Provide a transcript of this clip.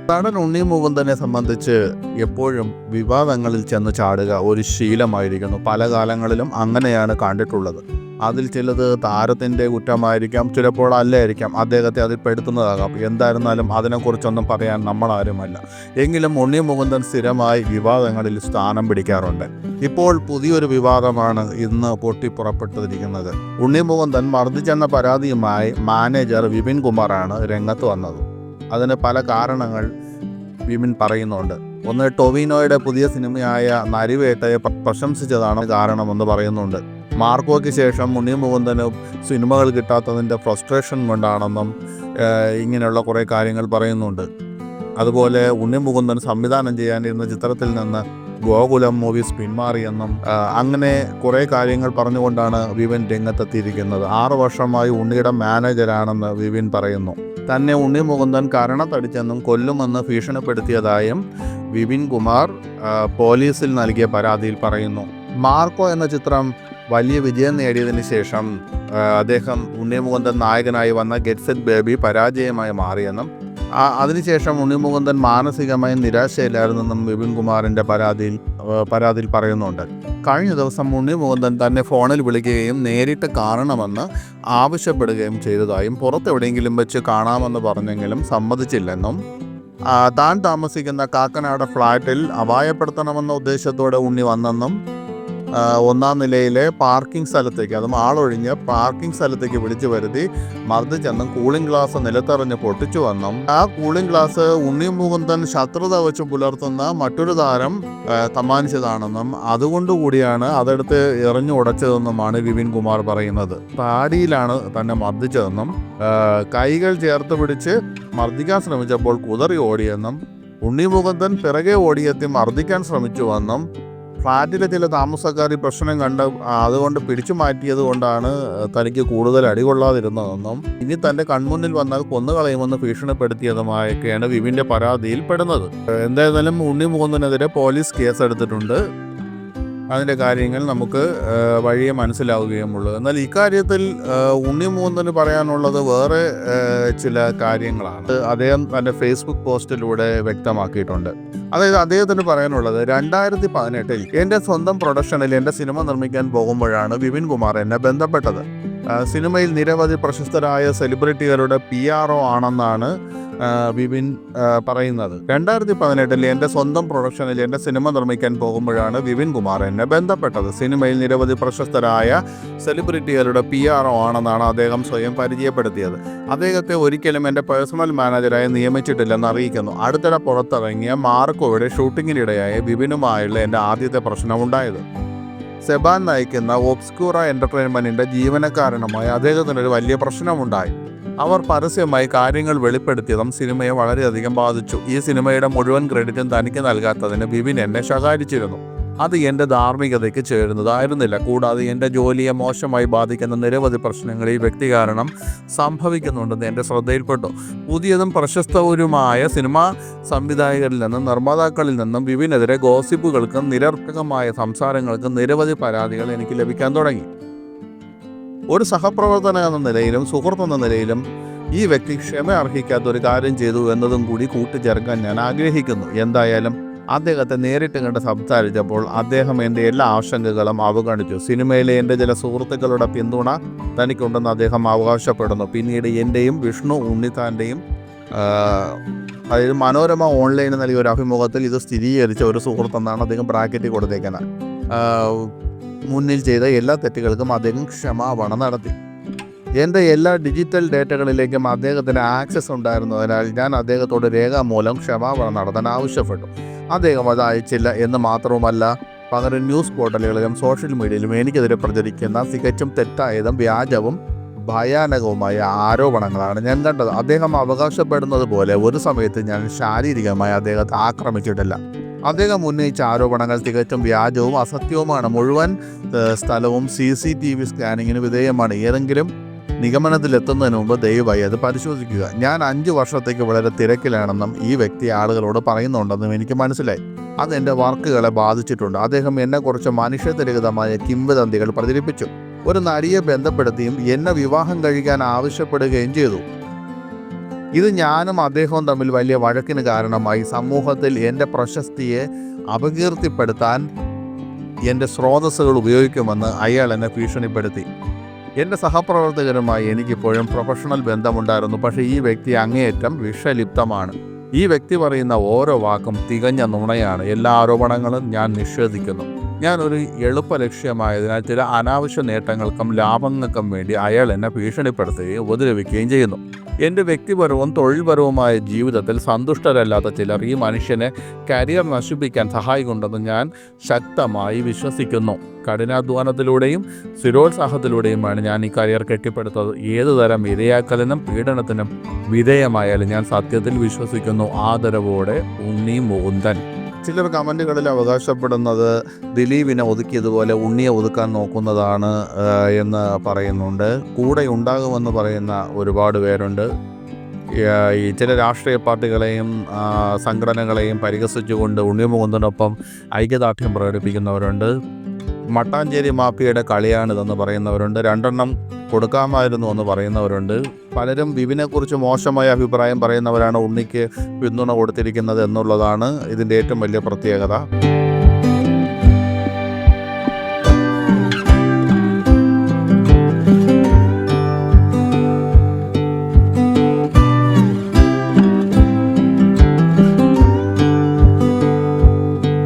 നടൻ ഉണ്ണി മുകുന്ദനെ സംബന്ധിച്ച് എപ്പോഴും വിവാദങ്ങളിൽ ചെന്ന് ചാടുക ഒരു ശീലമായിരിക്കുന്നു. പല കാലങ്ങളിലും അങ്ങനെയാണ് കണ്ടിട്ടുള്ളത്. അതിൽ ചിലത് താരത്തിൻ്റെ കുറ്റമായിരിക്കാം, ചിലപ്പോൾ അല്ലായിരിക്കാം, അദ്ദേഹത്തെ അതിൽ പെടുത്തുന്നതാകാം. എന്തായിരുന്നാലും അതിനെക്കുറിച്ചൊന്നും പറയാൻ നമ്മളാരുമല്ല. എങ്കിലും ഉണ്ണി മുകുന്ദൻ സ്ഥിരമായി വിവാദങ്ങളിൽ സ്ഥാനം പിടിക്കാറുണ്ട്. ഇപ്പോൾ പുതിയൊരു വിവാദമാണ് ഇന്ന് പൊട്ടിപ്പുറപ്പെട്ടിരിക്കുന്നത്. ഉണ്ണി മുകുന്ദൻ മർദ്ദിച്ചെന്ന പരാതിയുമായി മാനേജർ വിപിൻ കുമാറാണ് രംഗത്ത് വന്നത്. അതിന് പല കാരണങ്ങൾ വിപിൻ പറയുന്നുണ്ട്. ഒന്ന്, ടൊവിനോയുടെ പുതിയ സിനിമയായ നരിവേട്ടയെ പ്രശംസിച്ചതാണ് കാരണമെന്ന് പറയുന്നുണ്ട്. മാർക്കോയ്ക്ക് ശേഷം ഉണ്ണി മുകുന്ദന് സിനിമകൾ കിട്ടാത്തതിൻ്റെ ഫ്രസ്ട്രേഷൻ കൊണ്ടാണെന്നും ഇങ്ങനെയുള്ള കുറേ കാര്യങ്ങൾ പറയുന്നുണ്ട്. അതുപോലെ ഉണ്ണി മുകുന്ദൻ സംവിധാനം ചെയ്യാനിരുന്ന ചിത്രത്തിൽ നിന്ന് ഗോകുലം മൂവീസ് പിന്മാറിയെന്നും അങ്ങനെ കുറേ കാര്യങ്ങൾ പറഞ്ഞുകൊണ്ടാണ് വിപിൻ രംഗത്തെത്തിയിരിക്കുന്നത്. 6 വർഷമായി ഉണ്ണിയുടെ മാനേജരാണെന്ന് വിപിൻ പറയുന്നു. തന്നെ ഉണ്ണി മുകുന്ദൻ കരണത്തടിച്ചെന്നും കൊല്ലുമെന്ന് ഭീഷണിപ്പെടുത്തിയതായും വിപിൻ കുമാർ പോലീസിൽ നൽകിയ പരാതിയിൽ പറയുന്നു. മാർക്കോ എന്ന ചിത്രം വലിയ വിജയം നേടിയതിന് ശേഷം അദ്ദേഹം ഉണ്ണി മുകുന്ദൻ നായകനായി വന്ന ഗെറ്റ് സെറ്റ് ബേബി പരാജയമായി മാറിയെന്നും അതിനുശേഷം ഉണ്ണി മുകുന്ദൻ മാനസികമായി നിരാശയിലായിരുന്നെന്നും വിപിൻ കുമാറിൻ്റെ പരാതിയിൽ പറയുന്നുണ്ട്. കഴിഞ്ഞ ദിവസം ഉണ്ണി മുകുന്ദൻ തന്നെ ഫോണിൽ വിളിക്കുകയും നേരിട്ട് കാണണമെന്ന് ആവശ്യപ്പെടുകയും ചെയ്തതായും പുറത്തെവിടെയെങ്കിലും വെച്ച് കാണാമെന്ന് പറഞ്ഞെങ്കിലും സമ്മതിച്ചില്ലെന്നും താൻ താമസിക്കുന്ന കാക്കനാട് ഫ്ലാറ്റിൽ അപായപ്പെടുത്തണമെന്ന ഉദ്ദേശത്തോടെ ഉണ്ണി വന്നെന്നും 1-ാം നിലയിലെ പാർക്കിംഗ് സ്ഥലത്തേക്ക്, അതും ആളൊഴിഞ്ഞ് പാർക്കിംഗ് സ്ഥലത്തേക്ക് വിളിച്ചു വരുത്തി മർദ്ദിച്ചെന്നും കൂളിംഗ് ഗ്ലാസ് നിലത്തെറിഞ്ഞ് പൊട്ടിച്ചുവെന്നും ആ കൂളിംഗ് ഗ്ലാസ് ഉണ്ണി മുകുന്ദൻ ശത്രുത വെച്ച് പുലർത്തുന്ന മറ്റൊരു താരം സമ്മാനിച്ചതാണെന്നും അതുകൊണ്ടുകൂടിയാണ് അതെടുത്ത് എറിഞ്ഞു ഉടച്ചതെന്നുമാണ് വിപിൻ കുമാർ പറയുന്നത്. താടിയിലാണ് തന്നെ മർദ്ദിച്ചതെന്നും കൈകൾ ചേർത്ത് പിടിച്ച് മർദ്ദിക്കാൻ ശ്രമിച്ചപ്പോൾ കുതറി ഓടിയെന്നും ഉണ്ണി മുകുന്ദൻ പിറകെ ഓടിയെത്തി മർദ്ദിക്കാൻ ശ്രമിച്ചുവെന്നും ഫ്ലാറ്റിലെ ചില താമസക്കാർ ഈ പ്രശ്നം കണ്ട് അതുകൊണ്ട് പിടിച്ചു മാറ്റിയത് കൊണ്ടാണ് തനിക്ക് കൂടുതൽ അടികൊള്ളാതിരുന്നതെന്നും ഇനി തൻ്റെ കൺമുന്നിൽ വന്നാൽ കൊന്നുകളയുമെന്ന് ഭീഷണിപ്പെടുത്തിയതുമായൊക്കെയാണ് വിപിൻ്റെ പരാതിയിൽ പെടുന്നത്. എന്തായാലും ഉണ്ണി മുകുന്ദനെതിരെ പോലീസ് കേസെടുത്തിട്ടുണ്ട്. അതിൻ്റെ കാര്യങ്ങൾ നമുക്ക് വഴിയെ മനസ്സിലാവുകയുമുള്ളൂ. എന്നാൽ ഇക്കാര്യത്തിൽ ഉണ്ണി മുകുന്ദന് പറയാനുള്ളത് വേറെ ചില കാര്യങ്ങളാണ്. അദ്ദേഹം തൻ്റെ ഫേസ്ബുക്ക് പോസ്റ്റിലൂടെ വ്യക്തമാക്കിയിട്ടുണ്ട്. അതായത് അദ്ദേഹത്തിന് പറയാനുള്ളത്, 2018 എൻ്റെ സ്വന്തം പ്രൊഡക്ഷനിൽ എൻ്റെ സിനിമ നിർമ്മിക്കാൻ പോകുമ്പോഴാണ് വിപിൻ കുമാർ എന്നെ ബന്ധപ്പെട്ടത്. സിനിമയിൽ നിരവധി പ്രശസ്തരായ സെലിബ്രിറ്റികളുടെ PRO ആണെന്നാണ് വിപിൻ പറയുന്നത്. 2018 എൻ്റെ സ്വന്തം പ്രൊഡക്ഷനിൽ എൻ്റെ സിനിമ നിർമ്മിക്കാൻ പോകുമ്പോഴാണ് വിപിൻ കുമാർ എന്നെ ബന്ധപ്പെട്ടത്. സിനിമയിൽ നിരവധി പ്രശസ്തരായ സെലിബ്രിറ്റികളുടെ PRO ആണെന്നാണ് അദ്ദേഹം സ്വയം പരിചയപ്പെടുത്തിയത്. അദ്ദേഹത്തെ ഒരിക്കലും എൻ്റെ പേഴ്സണൽ മാനേജറായി നിയമിച്ചിട്ടില്ലെന്ന് അറിയിക്കുന്നു. അടുത്തിടെ പുറത്തിറങ്ങിയ മാർക്കോയുടെ ഷൂട്ടിങ്ങിനിടെയായ വിപിനുമായുള്ള എൻ്റെ ആദ്യത്തെ പ്രശ്നമുണ്ടായത്. സെബാൻ നയിക്കുന്ന ഒബ്സ്ക്യൂറ എൻ്റർടൈൻമെൻറ്റിൻ്റെ ജീവനക്കാരനുമായി അദ്ദേഹത്തിനൊരു വലിയ പ്രശ്നമുണ്ടായി. അവർ പരസ്യമായി കാര്യങ്ങൾ വെളിപ്പെടുത്തിയതും സിനിമയെ വളരെയധികം ബാധിച്ചു. ഈ സിനിമയുടെ മുഴുവൻ ക്രെഡിറ്റും തനിക്ക് നൽകാത്തതിന് വിപിൻ എന്നെ ശകാരിച്ചിരുന്നു. അത് എൻ്റെ ധാർമ്മികതയ്ക്ക് ചേരുന്നതായിരുന്നില്ല. കൂടാതെ എൻ്റെ ജോലിയെ മോശമായി ബാധിക്കുന്ന നിരവധി പ്രശ്നങ്ങൾ ഈ വ്യക്തി കാരണം സംഭവിക്കുന്നുണ്ടെന്ന് എൻ്റെ ശ്രദ്ധയിൽപ്പെട്ടു. പുതിയതും പ്രശസ്തവരുമായ സിനിമാ സംവിധായകരിൽ നിന്നും നിർമ്മാതാക്കളിൽ നിന്നും വിപിനെതിരെ ഗോസിപ്പുകൾക്കും നിരർത്ഥകമായ സംസാരങ്ങൾക്കും നിരവധി പരാതികൾ എനിക്ക് ലഭിക്കാൻ തുടങ്ങി. ഒരു സഹപ്രവർത്തന എന്ന നിലയിലും സുഹൃത്തെന്ന നിലയിലും ഈ വ്യക്തി ക്ഷമ അർഹിക്കാത്ത ഒരു കാര്യം ചെയ്തു എന്നതും കൂടി കൂട്ടിച്ചേർക്കാൻ ഞാൻ ആഗ്രഹിക്കുന്നു. എന്തായാലും അദ്ദേഹത്തെ നേരിട്ട് കണ്ട് സംസാരിച്ചപ്പോൾ അദ്ദേഹം എൻ്റെ എല്ലാ ആശങ്കകളും അവഗണിച്ചു. സിനിമയിലെ എൻ്റെ ചില സുഹൃത്തുക്കളുടെ പിന്തുണ തനിക്കുണ്ടെന്ന് അദ്ദേഹം അവകാശപ്പെടുന്നു. പിന്നീട് എൻ്റെയും വിഷ്ണു ഉണ്ണിത്താൻ്റെയും അതായത് മനോരമ ഓൺലൈനിൽ നൽകിയ ഒരു അഭിമുഖത്തിൽ ഇത് സ്ഥിരീകരിച്ച ഒരു സുഹൃത്തെന്നാണ് അദ്ദേഹം ബ്രാക്കറ്റിൽ കൊടുത്തേക്കുന്നത്. മുന്നിൽ ചെയ്ത എല്ലാ തെറ്റുകൾക്കും അദ്ദേഹം ക്ഷമാപണം നടത്തി. എൻ്റെ എല്ലാ ഡിജിറ്റൽ ഡേറ്റകളിലേക്കും അദ്ദേഹത്തിന് ആക്സസ് ഉണ്ടായിരുന്നതിനാൽ ഞാൻ അദ്ദേഹത്തോട് രേഖാമൂലം ക്ഷമാപണം നടത്താൻ ആവശ്യപ്പെട്ടു. അദ്ദേഹം അത് അയച്ചില്ല എന്ന് മാത്രവുമല്ല, പകരം ന്യൂസ് പോർട്ടലുകളിലും സോഷ്യൽ മീഡിയയിലും എനിക്കെതിരെ പ്രചരിക്കുന്ന തികച്ചും തെറ്റായതും വ്യാജവും ഭയാനകവുമായ ആരോപണങ്ങളാണ് ഞാൻ കണ്ടത്. അദ്ദേഹം അവകാശപ്പെടുന്നത് പോലെ ഒരു സമയത്ത് ഞാൻ ശാരീരികമായി അദ്ദേഹത്തെ ആക്രമിച്ചിട്ടില്ല. അദ്ദേഹം ഉന്നയിച്ച ആരോപണങ്ങൾ തികച്ചും വ്യാജവും അസത്യവുമാണ്. മുഴുവൻ സ്ഥലവും CCTV സ്കാനിങ്ങിന് വിധേയമാണ്. ഏതെങ്കിലും നിഗമനത്തിലെത്തുന്നതിന് മുമ്പ് ദയവായി അത് പരിശോധിക്കുക. ഞാൻ 5 വർഷത്തേക്ക് വളരെ തിരക്കിലാണെന്നും ഈ വ്യക്തി ആളുകളോട് പറയുന്നുണ്ടെന്നും എനിക്ക് മനസ്സിലായി. അതെൻ്റെ വർക്കുകളെ ബാധിച്ചിട്ടുണ്ട്. അദ്ദേഹം എന്നെക്കുറിച്ച് മനുഷ്യത്വരഹിതമായ കിംവദന്തികൾ പ്രചരിപ്പിച്ചു. ഒരു നടിയെ ബന്ധപ്പെടുത്തിയും എന്നെ വിവാഹം കഴിക്കാൻ ആവശ്യപ്പെടുകയും ചെയ്തു. ഇത് ഞാനും അദ്ദേഹവും തമ്മിൽ വലിയ വഴക്കിന് കാരണമായി. സമൂഹത്തിൽ എൻ്റെ പ്രശസ്തിയെ അപകീർത്തിപ്പെടുത്താൻ എൻ്റെ സ്രോതസ്സുകൾ ഉപയോഗിക്കുമെന്ന് അയാൾ എന്നെ ഭീഷണിപ്പെടുത്തി. എൻ്റെ സഹപ്രവർത്തകരുമായി എനിക്കിപ്പോഴും പ്രൊഫഷണൽ ബന്ധമുണ്ടായിരുന്നു. പക്ഷേ ഈ വ്യക്തി അങ്ങേയറ്റം വിഷലിപ്തമാണ്. ഈ വ്യക്തി പറയുന്ന ഓരോ വാക്കും തികഞ്ഞ നുണയാണ്. എല്ലാ ആരോപണങ്ങളും ഞാൻ നിഷേധിക്കുന്നു. ഞാനൊരു എളുപ്പ ലക്ഷ്യമായതിനാൽ ചില അനാവശ്യ നേട്ടങ്ങൾക്കും ലാഭങ്ങൾക്കും വേണ്ടി അയാൾ എന്നെ ഭീഷണിപ്പെടുത്തുകയും ഉപദ്രവിക്കുകയും ചെയ്യുന്നു. എൻ്റെ വ്യക്തിപരവും തൊഴിൽപരവുമായ ജീവിതത്തിൽ സന്തുഷ്ടരല്ലാത്ത ചിലർ ഈ മനുഷ്യനെ കരിയർ നശിപ്പിക്കാൻ സഹായിക്കുന്നുണ്ടെന്ന് ഞാൻ ശക്തമായി വിശ്വസിക്കുന്നു. കഠിനാധ്വാനത്തിലൂടെയും സ്ഥിരോത്സാഹത്തിലൂടെയുമാണ് ഞാൻ ഈ കരിയർ കെട്ടിപ്പടുത്തത്. ഏതുതരം ഇരയാക്കലിനും പീഡനത്തിനും വിധേയമായാലും ഞാൻ സത്യത്തിൽ വിശ്വസിക്കുന്നു. ആദരവോടെ, ഉണ്ണി മുകുന്ദൻ. ചിലർ കമൻറ്റുകളിൽ അവകാശപ്പെടുന്നത് ദിലീപിനെ ഒതുക്കിയതുപോലെ ഉണ്ണിയെ ഒതുക്കാൻ നോക്കുന്നതാണ് എന്ന് പറയുന്നുണ്ട്. കൂടെ ഉണ്ടാകുമെന്ന് പറയുന്ന ഒരുപാട് പേരുണ്ട്. ഈ ചില രാഷ്ട്രീയ പാർട്ടികളെയും സംഘടനകളെയും പരിഹസിച്ചുകൊണ്ട് ഉണ്ണി മുകുന്ദനൊപ്പം ഐക്യദാർഢ്യം പ്രകടിപ്പിക്കുന്നവരുണ്ട്. മട്ടാഞ്ചേരി മാഫിയയുടെ കളിയാണിതെന്ന് പറയുന്നവരുണ്ട്. 2 കൊടുക്കാമായിരുന്നു എന്ന് പറയുന്നവരുണ്ട്. പലരും വിപിനെക്കുറിച്ച് മോശമായ അഭിപ്രായം പറയുന്നവരാണ് ഉണ്ണിക്ക് പിന്തുണ കൊടുത്തിരിക്കുന്നത് എന്നുള്ളതാണ് ഇതിൻ്റെ ഏറ്റവും വലിയ പ്രത്യേകത.